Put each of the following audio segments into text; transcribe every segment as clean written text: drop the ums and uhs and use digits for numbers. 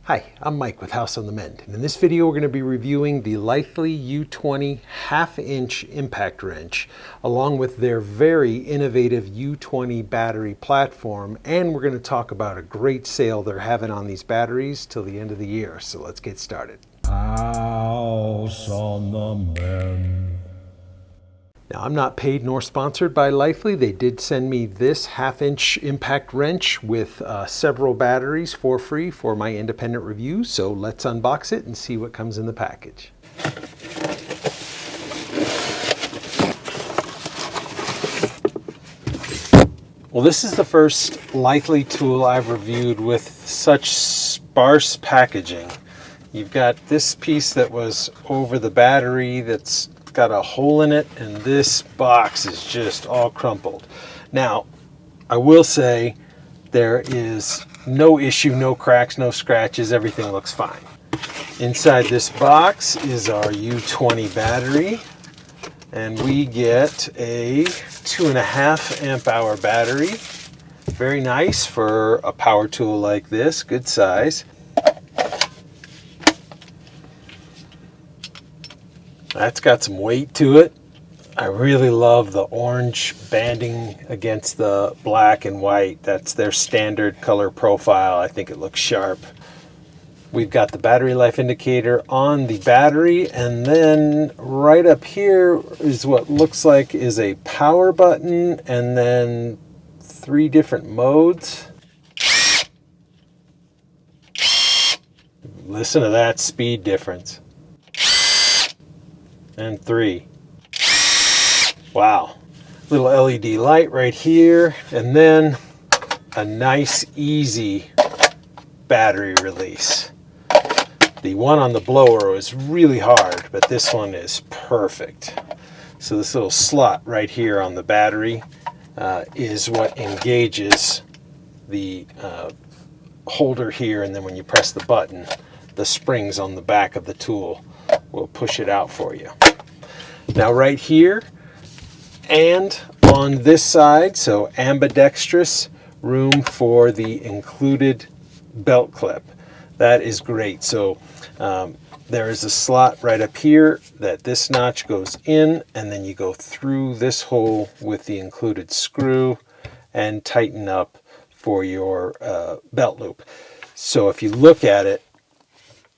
Hi, I'm Mike with House on the Mend, and in this video we're going to be reviewing the Litheli U20 half-inch impact wrench along with their very innovative U20 battery platform, and we're going to talk about a great sale they're having on these batteries till the end of the year. So let's get started. House on the Mend. Now, I'm not paid nor sponsored by Litheli. They did send me this half-inch impact wrench with several batteries for free for my independent review. So let's unbox it and see what comes in the package. Well, this is the first Litheli tool I've reviewed with such sparse packaging. You've got this piece that was over the battery that's got a hole in it, and this box is just all crumpled. Now, I will say there is no issue, no cracks, no scratches, everything looks fine. Inside this box is our U20 battery, and we get a 2.5 amp hour battery. Very nice for a power tool like this, good size. That's got some weight to it. I really love the orange banding against the black and white. That's their standard color profile. I think it looks sharp. We've got the battery life indicator on the battery, and then right up here is what looks like is a power button, and then 3 different modes. Listen to that speed difference. And 3. Wow. Little LED light right here, and then a nice easy battery release. The one on the blower was really hard, but this one is perfect. So this little slot right here on the battery is what engages the holder here, and then when you press the button, the springs on the back of the tool will push it out for you. Now right here and on this side, so ambidextrous, room for the included belt clip. That is great. So there is a slot right up here that this notch goes in, and then you go through this hole with the included screw and tighten up for your belt loop. So if you look at it,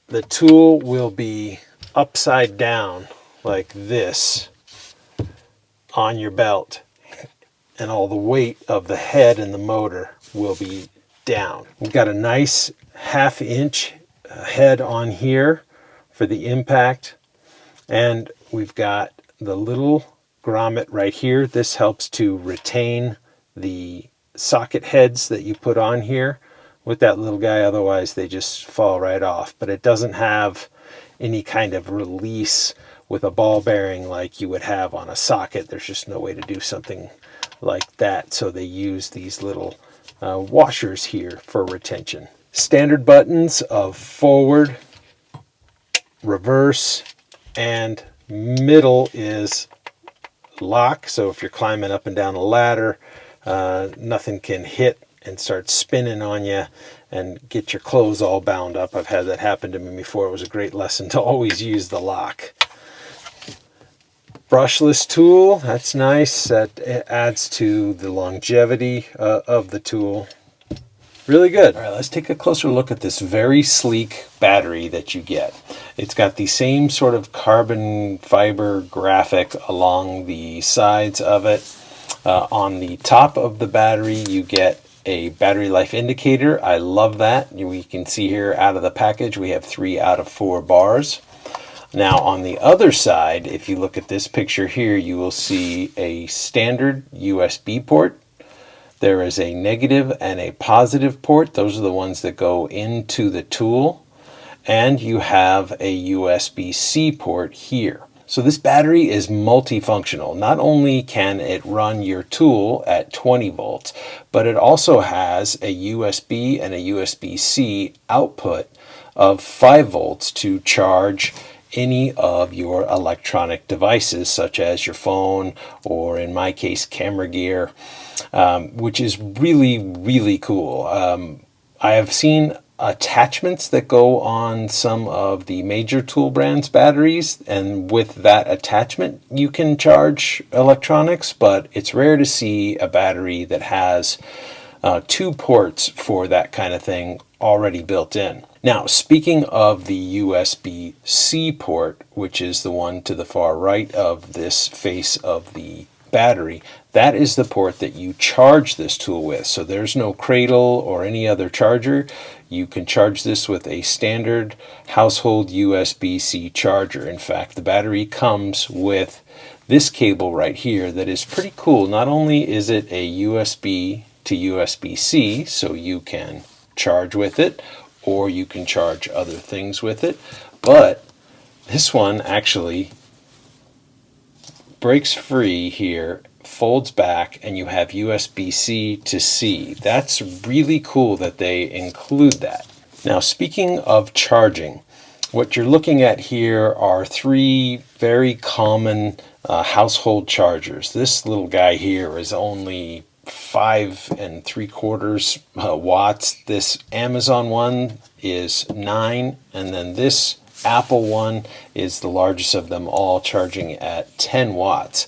the tool will be upside down like this on your belt, and all the weight of the head and the motor will be down. We've got a nice 1/2 inch head on here for the impact, and we've got the little grommet right here. This helps to retain the socket heads that you put on here with that little guy, otherwise they just fall right off. But it doesn't have any kind of release with a ball bearing like you would have on a socket. There's just no way to do something like that, so they use these little washers here for retention. Standard buttons of forward, reverse, and middle is lock, so if you're climbing up and down a ladder, nothing can hit and start spinning on you and get your clothes all bound up. I've had that happen to me before. It was a great lesson to always use the lock. Brushless tool, that's nice. That adds to the longevity of the tool. Really good. All right, let's take a closer look at this very sleek battery that you get. It's got the same sort of carbon fiber graphic along the sides of it. On the top of the battery, you get a battery life indicator. I love that. We can see here out of the package we have 3 out of 4 bars. Now on the other side, if you look at this picture here, you will see a standard USB port. There is a negative and a positive port. Those are the ones that go into the tool. And you have a USB-C port here. So this battery is multifunctional. Not only can it run your tool at 20 volts, but it also has a USB and a USB-C output of 5 volts to charge any of your electronic devices, such as your phone, or in my case, camera gear, which is really, really cool. I have seen attachments that go on some of the major tool brands batteries, and with that attachment you can charge electronics, but it's rare to see a battery that has two ports for that kind of thing already built in. Now, speaking of the USB-C port, which is the one to the far right of this face of the battery, that is the port that you charge this tool with. So there's no cradle or any other charger. You can charge this with a standard household USB-C charger. In fact, the battery comes with this cable right here that is pretty cool. Not only is it a USB to USB-C, so you can charge with it, or you can charge other things with it, but this one actually breaks free here, folds back, and you have USB-C to C. That's really cool that they include that. Now, speaking of charging, what you're looking at here are three very common household chargers. This little guy here is only 5 3/4 watts. This Amazon one is 9, and then this Apple one is the largest of them all, charging at 10 watts.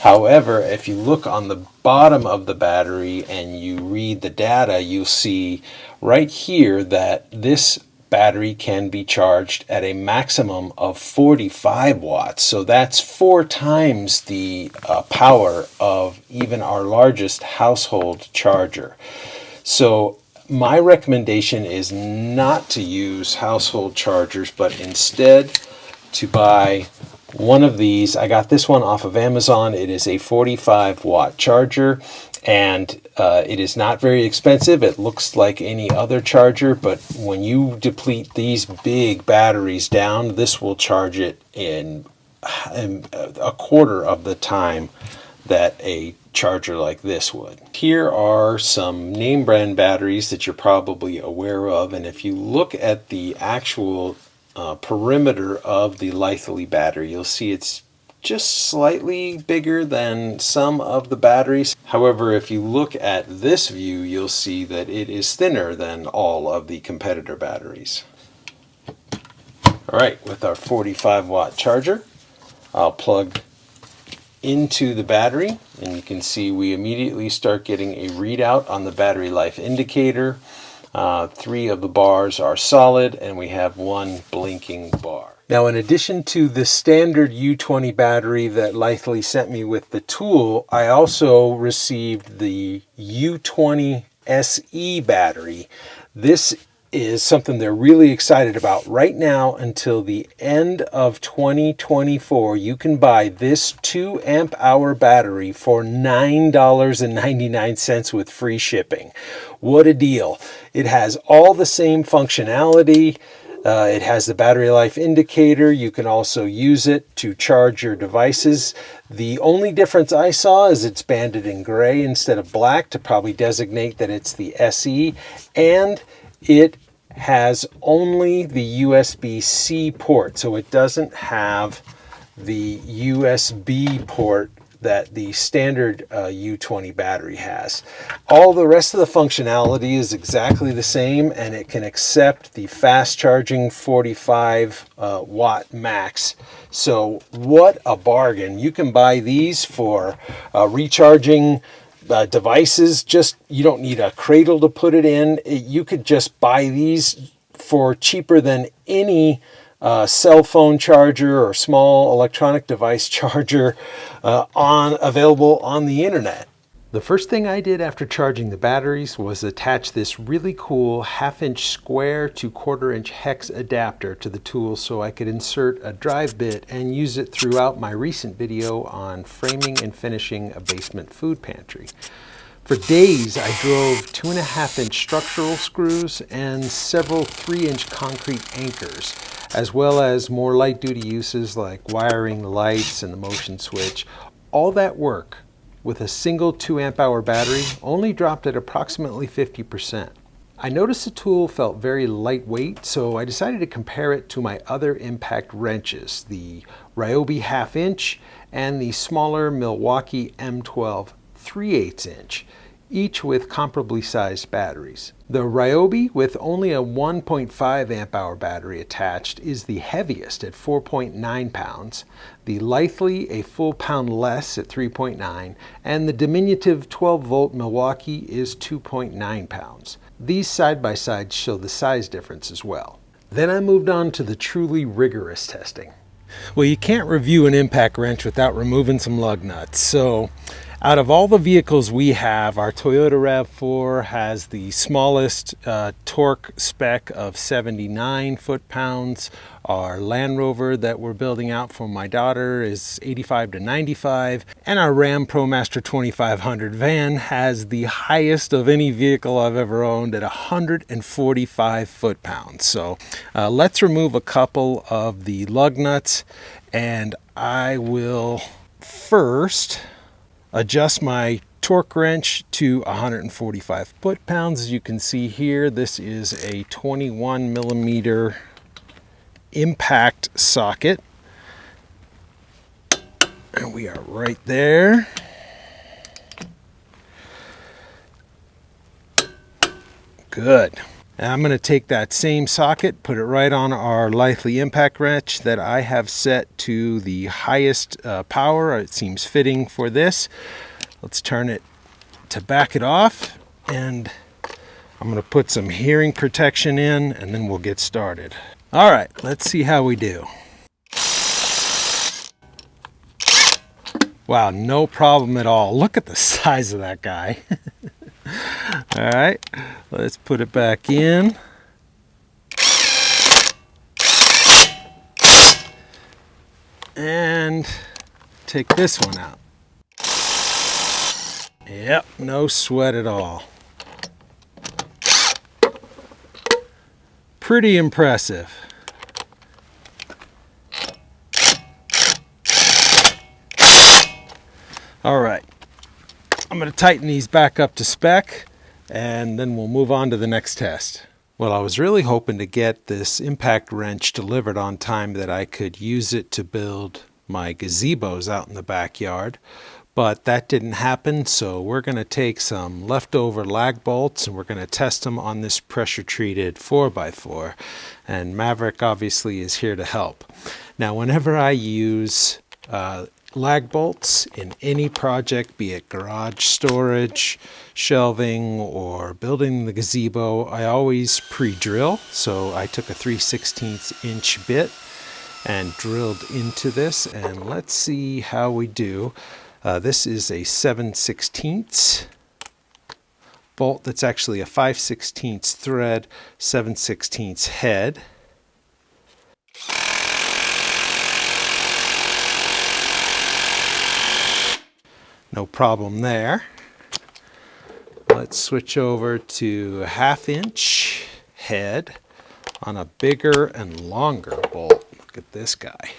However, if you look on the bottom of the battery and you read the data, you'll see right here that this battery can be charged at a maximum of 45 watts. So that's 4 times the power of even our largest household charger. So my recommendation is not to use household chargers, but instead to buy one of these. I got this one off of Amazon. It is a 45 watt charger, and it is not very expensive. It looks like any other charger, but when you deplete these big batteries down, this will charge it in a quarter of the time that a charger like this would. Here are some name brand batteries that you're probably aware of, and if you look at the actual perimeter of the Litheli battery, you'll see it's just slightly bigger than some of the batteries. However, if you look at this view, you'll see that it is thinner than all of the competitor batteries. All right, with our 45 watt charger, I'll plug into the battery, and you can see we immediately start getting a readout on the battery life indicator. 3 of the bars are solid, and we have 1 blinking bar. Now, in addition to the standard U20 battery that Litheli sent me with the tool, I also received the U20 SE battery. This is something they're really excited about. Right now, until the end of 2024, you can buy this 2 amp hour battery for $9.99 with free shipping. What a deal. It has all the same functionality. It has the battery life indicator. You can also use it to charge your devices. The only difference I saw is it's banded in gray instead of black to probably designate that it's the SE, and it has only the USB-C port, so it doesn't have the USB port that the standard U20 battery has. All the rest of the functionality is exactly the same, and it can accept the fast charging 45 watt max. So what a bargain. You can buy these for recharging devices. Just, you don't need a cradle to put it in. You could just buy these for cheaper than any cell phone charger or small electronic device charger available on the internet. The first thing I did after charging the batteries was attach this really cool 1/2 inch square to 1/4 inch hex adapter to the tool so I could insert a drive bit and use it throughout my recent video on framing and finishing a basement food pantry. For days, I drove 2.5 inch structural screws and several 3 inch concrete anchors, as well as more light duty uses like wiring the lights and the motion switch. All that work with a single 2 amp hour battery only dropped at approximately 50%. I noticed the tool felt very lightweight, so I decided to compare it to my other impact wrenches, the Ryobi 1/2 inch and the smaller Milwaukee M12 3/8 inch. each with comparably sized batteries. The Ryobi, with only a 1.5 amp hour battery attached, is the heaviest at 4.9 pounds, the Litheli a full pound less at 3.9, and the diminutive 12 volt Milwaukee is 2.9 pounds. These side by side show the size difference as well. Then I moved on to the truly rigorous testing. Well, you can't review an impact wrench without removing some lug nuts. So out of all the vehicles we have, our Toyota RAV4 has the smallest torque spec of 79 foot-pounds. Our Land Rover that we're building out for my daughter is 85 to 95. And our Ram ProMaster 2500 van has the highest of any vehicle I've ever owned at 145 foot-pounds. So let's remove a couple of the lug nuts, and I will first adjust my torque wrench to 145 foot-pounds. As you can see here, this is a 21 millimeter impact socket. And we are right there. Good. And I'm going to take that same socket, put it right on our Litheli impact wrench that I have set to the highest power. It seems fitting for this. Let's turn it to back it off, and I'm going to put some hearing protection in, and then we'll get started. All right, let's see how we do. Wow, no problem at all. Look at the size of that guy. All right, let's put it back in. And take this one out. Yep, no sweat at all. Pretty impressive. All right, I'm going to tighten these back up to spec, and then we'll move on to the next test. Well, I was really hoping to get this impact wrench delivered on time that I could use it to build my gazebos out in the backyard, but that didn't happen. So we're going to take some leftover lag bolts and we're going to test them on this pressure treated 4x4, and Maverick obviously is here to help. Now, whenever I use lag bolts in any project, be it garage storage, shelving, or building the gazebo, I always pre-drill. So I took a 3/16 inch bit and drilled into this, and let's see how we do. This is a 7/16 bolt that's actually a 5/16 thread, 7/16 head. No problem there. Let's switch over to a 1/2 inch head on a bigger and longer bolt. Look at this guy.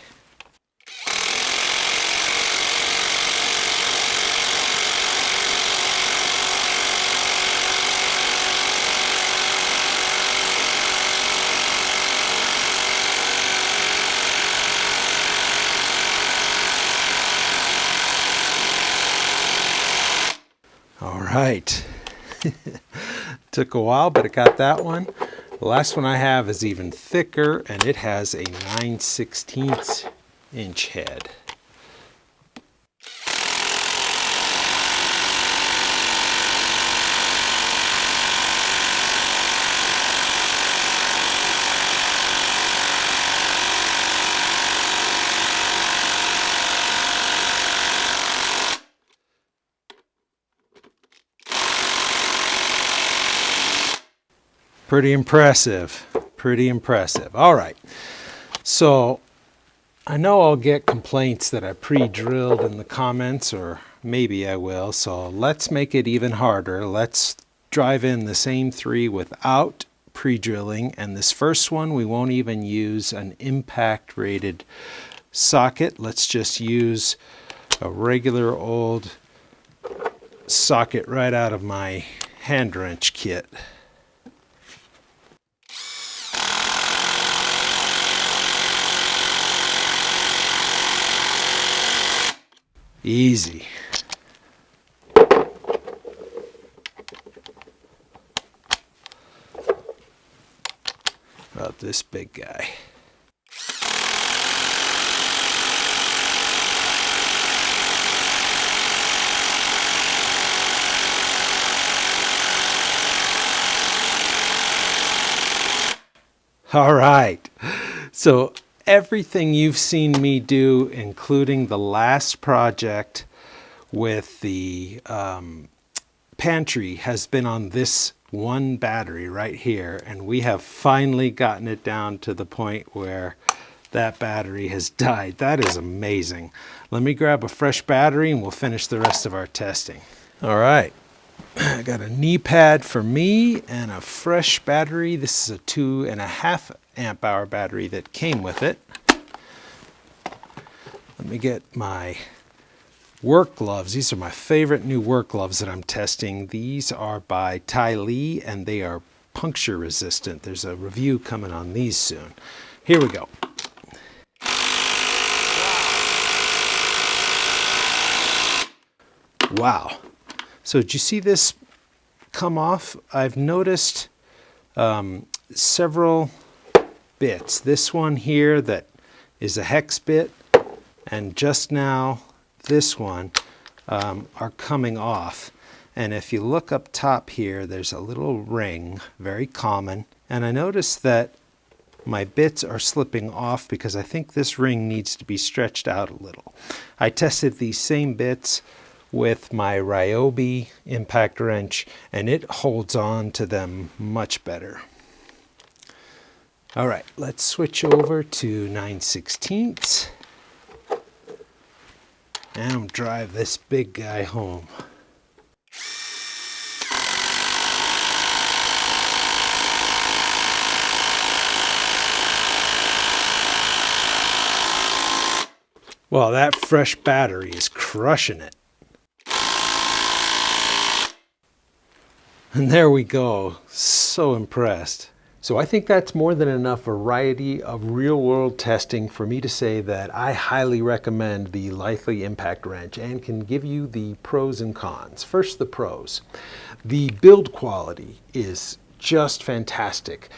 All right. Took a while, but it got that one. The last one I have is even thicker, and it has a 9/16 inch head. Pretty impressive, pretty impressive. All right, so I know I'll get complaints that I pre-drilled in the comments, or maybe I will, so let's make it even harder. Let's drive in the same 3 without pre-drilling, and this first one we won't even use an impact rated socket. Let's just use a regular old socket right out of my hand wrench kit. Easy. this big guy. All right, so everything you've seen me do, including the last project with the pantry, has been on this one battery right here, and we have finally gotten it down to the point where that battery has died. That is amazing. Let me grab a fresh battery and we'll finish the rest of our testing. All right. I got a knee pad for me and a fresh battery. This is a 2.5 amp hour battery that came with it. Let me get my work gloves. These are my favorite new work gloves that I'm testing. These are by Litheli and they are puncture resistant. There's a review coming on these soon. Here we go. Wow. So did you see this come off? I've noticed several bits. This one here that is a hex bit, and just now this one are coming off. And if you look up top here, there's a little ring, very common. And I noticed that my bits are slipping off because I think this ring needs to be stretched out a little. I tested these same bits with my Ryobi impact wrench, and it holds on to them much better. All right, let's switch over to 9/16 and drive this big guy home. Well, that fresh battery is crushing it. And there we go. So impressed. So I think that's more than enough variety of real-world testing for me to say that I highly recommend the Litheli Impact Wrench and can give you the pros and cons. First, the pros. The build quality is just fantastic.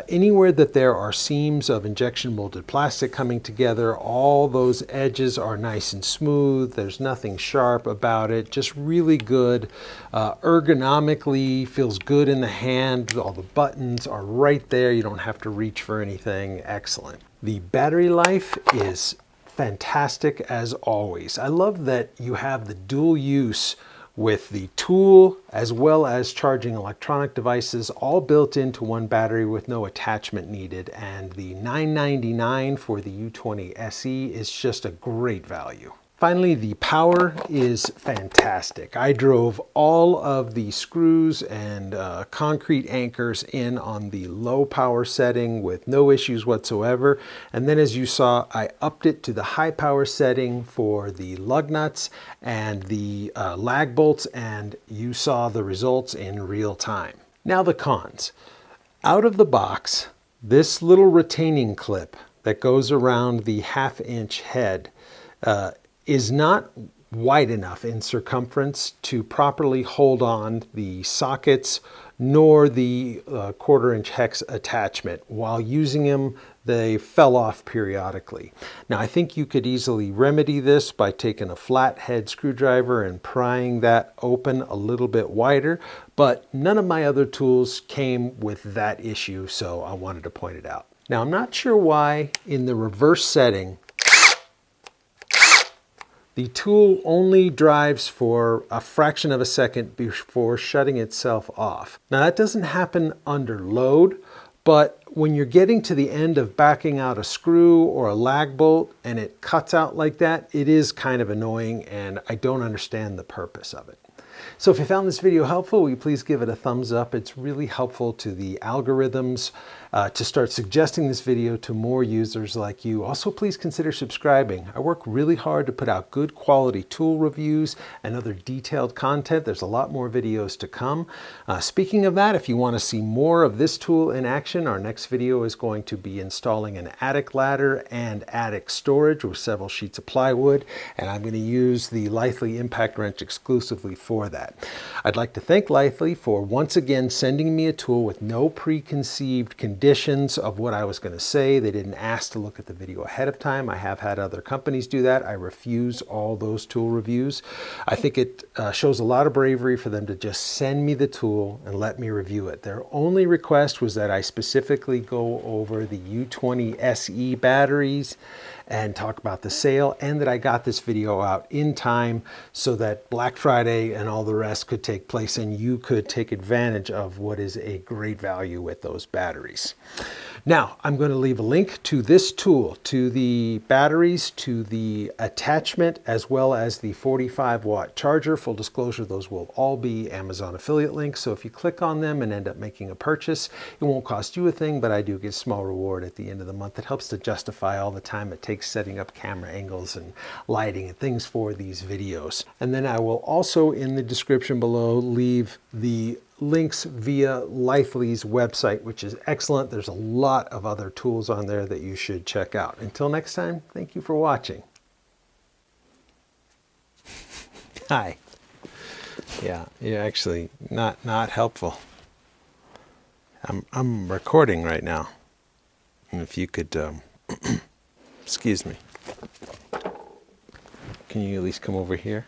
Anywhere that there are seams of injection molded plastic coming together, all those edges are nice and smooth. There's nothing sharp about it. Just really good. Ergonomically feels good in the hand. All the buttons are right there. You don't have to reach for anything. Excellent. The battery life is fantastic as always. I love that you have the dual use with the tool as well as charging electronic devices all built into one battery with no attachment needed, and the $9.99 for the U20 SE is just a great value. Finally, the power is fantastic. I drove all of the screws and concrete anchors in on the low power setting with no issues whatsoever. And then as you saw, I upped it to the high power setting for the lug nuts and the lag bolts, and you saw the results in real time. Now the cons. Out of the box, this little retaining clip that goes around the 1/2-inch head is not wide enough in circumference to properly hold on the sockets nor the 1/4-inch hex attachment. While using them, they fell off periodically. Now I think you could easily remedy this by taking a flathead screwdriver and prying that open a little bit wider, but none of my other tools came with that issue, so I wanted to point it out. Now I'm not sure why in the reverse setting the tool only drives for a fraction of a second before shutting itself off. Now that doesn't happen under load, but when you're getting to the end of backing out a screw or a lag bolt and it cuts out like that, it is kind of annoying, and I don't understand the purpose of it. So if you found this video helpful, will you please give it a thumbs up? It's really helpful to the algorithms to start suggesting this video to more users like you. Also, please consider subscribing. I work really hard to put out good quality tool reviews and other detailed content. There's a lot more videos to come. Speaking of that, if you want to see more of this tool in action, our next video is going to be installing an attic ladder and attic storage with several sheets of plywood, and I'm going to use the Litheli Impact Wrench exclusively for that. I'd like to thank Litheli for once again sending me a tool with no preconceived conditions editions of what I was going to say. They didn't ask to look at the video ahead of time. I have had other companies do that. I refuse all those tool reviews. I think it shows a lot of bravery for them to just send me the tool and let me review it. Their only request was that I specifically go over the U20 SE batteries and talk about the sale, and that I got this video out in time so that Black Friday and all the rest could take place and you could take advantage of what is a great value with those batteries. Now, I'm going to leave a link to this tool, to the batteries, to the attachment, as well as the 45-watt charger. Full disclosure, those will all be Amazon affiliate links. So if you click on them and end up making a purchase, it won't cost you a thing, but I do get a small reward at the end of the month. It helps to justify all the time it takes setting up camera angles and lighting and things for these videos. And then I will also, in the description below, leave the links via Litheli's website, which is excellent. There's a lot of other tools on there that you should check out. Until next time, thank you for watching. Hi. Yeah, you're actually not helpful. I'm recording right now. And if you could, excuse me. Can you at least come over here?